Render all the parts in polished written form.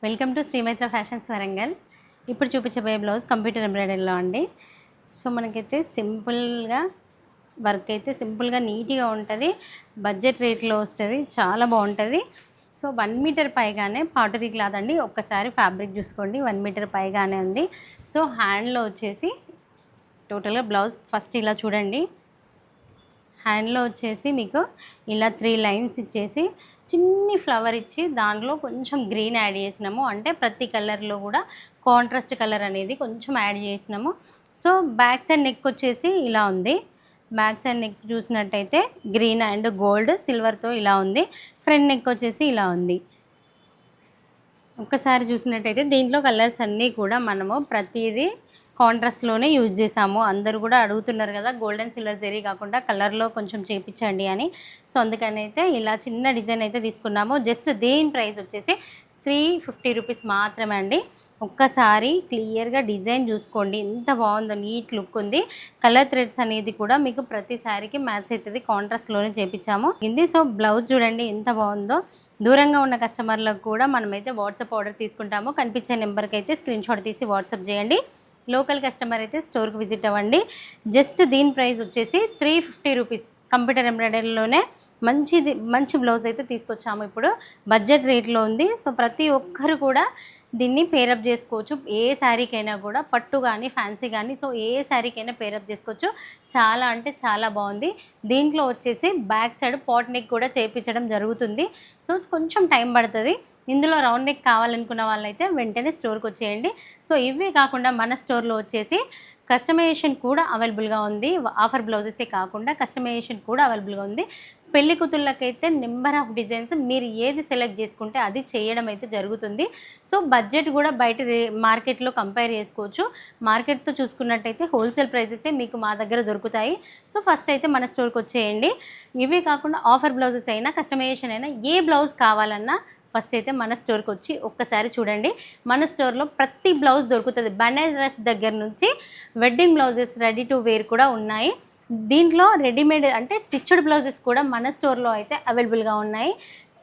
Welcome to Srimaitra fashions Warangal. ఇప్పుడు చూపించబోయే blouse computer ఎంబ్రాయిడరీలో అండి. సో మనకైతే సింపుల్గా వర్క్ అయితే సింపుల్గా నీట్గా ఉంటుంది. బడ్జెట్ రేట్లో వస్తుంది, చాలా బాగుంటుంది. సో 1 మీటర్ పైగానే పాటరీ క్లాత్ అండి. ఒక్కసారి ఫ్యాబ్రిక్ చూసుకోండి, 1 మీటర్ పైగానే ఉంది. సో హ్యాండ్లో వచ్చేసి టోటల్గా బ్లౌజ్ ఫస్ట్ ఇలా చూడండి. హ్యాండ్లో వచ్చేసి మీకు ఇలా 3 లైన్స్ ఇచ్చేసి చిన్ని ఫ్లవర్ ఇచ్చి దాంట్లో కొంచెం గ్రీన్ యాడ్ చేసినాము. అంటే ప్రతి కలర్లో కూడా కాంట్రాస్ట్ కలర్ అనేది కొంచెం యాడ్ చేసినాము. సో బ్యాక్ సైడ్ నెక్ వచ్చేసి ఇలా ఉంది. బ్యాక్ సైడ్ నెక్ చూసినట్టయితే గ్రీన్ అండ్ గోల్డ్ సిల్వర్తో ఇలా ఉంది. ఫ్రంట్ నెక్ వచ్చేసి ఇలా ఉంది. ఒక్కసారి చూసినట్టయితే దీంట్లో కలర్స్ అన్నీ కూడా మనము ప్రతిదీ కాంట్రాస్ట్లోనే యూజ్ చేసాము. అందరూ కూడా అడుగుతున్నారు కదా, గోల్డెన్ సిల్వర్ జరీ కాకుండా కలర్లో కొంచెం చేయించండి అని. సో అందుకని అయితే ఇలా చిన్న డిజైన్ అయితే తీసుకున్నాము. జస్ట్ దీని ప్రైస్ వచ్చేసి 350 రూపీస్ మాత్రమే అండి. ఒక్కసారి క్లియర్గా డిజైన్ చూసుకోండి, ఎంత బాగుందో, నీట్ లుక్ ఉంది. కలర్ థ్రెడ్స్ అనేది కూడా మీకు ప్రతి శారీకి మ్యాచ్ అవుతుంది, కాంట్రాస్ట్లోనే చేయించాము ఇది. సో బ్లౌజ్ చూడండి ఎంత బాగుందో. దూరంగా ఉన్న కస్టమర్లకు కూడా మనమైతే వాట్సాప్ ఆర్డర్ తీసుకుంటాము. కనిపించే నెంబర్కి అయితే స్క్రీన్ షాట్ తీసి వాట్సాప్ చేయండి. లోకల్ కస్టమర్ అయితే స్టోర్కి విజిట్ అవ్వండి. జస్ట్ దీని ప్రైస్ వచ్చేసి 350 రూపీస్. కంప్యూటర్ ఎంబ్రాయిడరీలోనే మంచి బ్లౌజ్ అయితే తీసుకొచ్చాము. ఇప్పుడు బడ్జెట్ రేట్లో ఉంది. సో ప్రతి ఒక్కరు కూడా దీన్ని పేరప్ చేసుకోవచ్చు. ఏ శారీకైనా కూడా, పట్టు కానీ ఫ్యాన్సీ కానీ, సో ఏ శారీకైనా పేరప్ చేసుకోవచ్చు. చాలా అంటే చాలా బాగుంది. దీంట్లో వచ్చేసి బ్యాక్ సైడ్ పాట్ నెక్ కూడా చేయించడం జరుగుతుంది. సో కొంచెం టైం పడుతుంది. ఇందులో రౌండ్ నెక్ కావాలనుకున్న వాళ్ళైతే వెంటనే స్టోర్కి వచ్చేయండి. సో ఇవే కాకుండా మన స్టోర్లో వచ్చేసి కస్టమైజేషన్ కూడా అవైలబుల్గా ఉంది. ఆఫర్ బ్లౌజెసే కాకుండా కస్టమైజేషన్ కూడా అవైలబుల్గా ఉంది. పెళ్లి కూతుళ్ళకైతే నెంబర్ ఆఫ్ డిజైన్స్ మీరు ఏది సెలెక్ట్ చేసుకుంటే అది చేయడం అయితే జరుగుతుంది. సో బడ్జెట్ కూడా బయట మార్కెట్లో కంపేర్ చేసుకోవచ్చు. మార్కెట్తో చూసుకున్నట్టయితే హోల్సేల్ ప్రైజెసే మీకు మా దగ్గర దొరుకుతాయి. సో ఫస్ట్ అయితే మన స్టోర్కి వచ్చేయండి. ఇవే కాకుండా ఆఫర్ బ్లౌజెస్ అయినా కస్టమైజేషన్ అయినా ఏ బ్లౌజ్ కావాలన్నా ఫస్ట్ అయితే మన స్టోర్కి వచ్చి ఒక్కసారి చూడండి. మన స్టోర్లో ప్రతి బ్లౌజ్ దొరుకుతుంది. బనారస్ దగ్గర నుంచి wedding blouses ready to wear కూడా ఉన్నాయి. దీంట్లో రెడీమేడ్ అంటే స్టిచ్డ్ బ్లౌజెస్ కూడా మన స్టోర్లో అయితే అవైలబుల్గా ఉన్నాయి.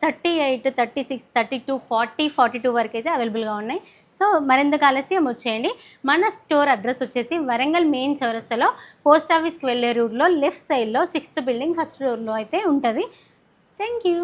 38, 36, 32, 40, 42 వరకు అయితే అవైలబుల్గా ఉన్నాయి. సో మరెందుకు ఆలస్యం వచ్చేయండి. మన స్టోర్ అడ్రస్ వచ్చేసి వరంగల్ మెయిన్ చౌరస్తాలో పోస్ట్ ఆఫీస్కి వెళ్ళే రూట్లో లెఫ్ట్ సైడ్లో 6th బిల్డింగ్ ఫస్ట్ ఫ్లోర్లో అయితే ఉంటుంది. Thank you.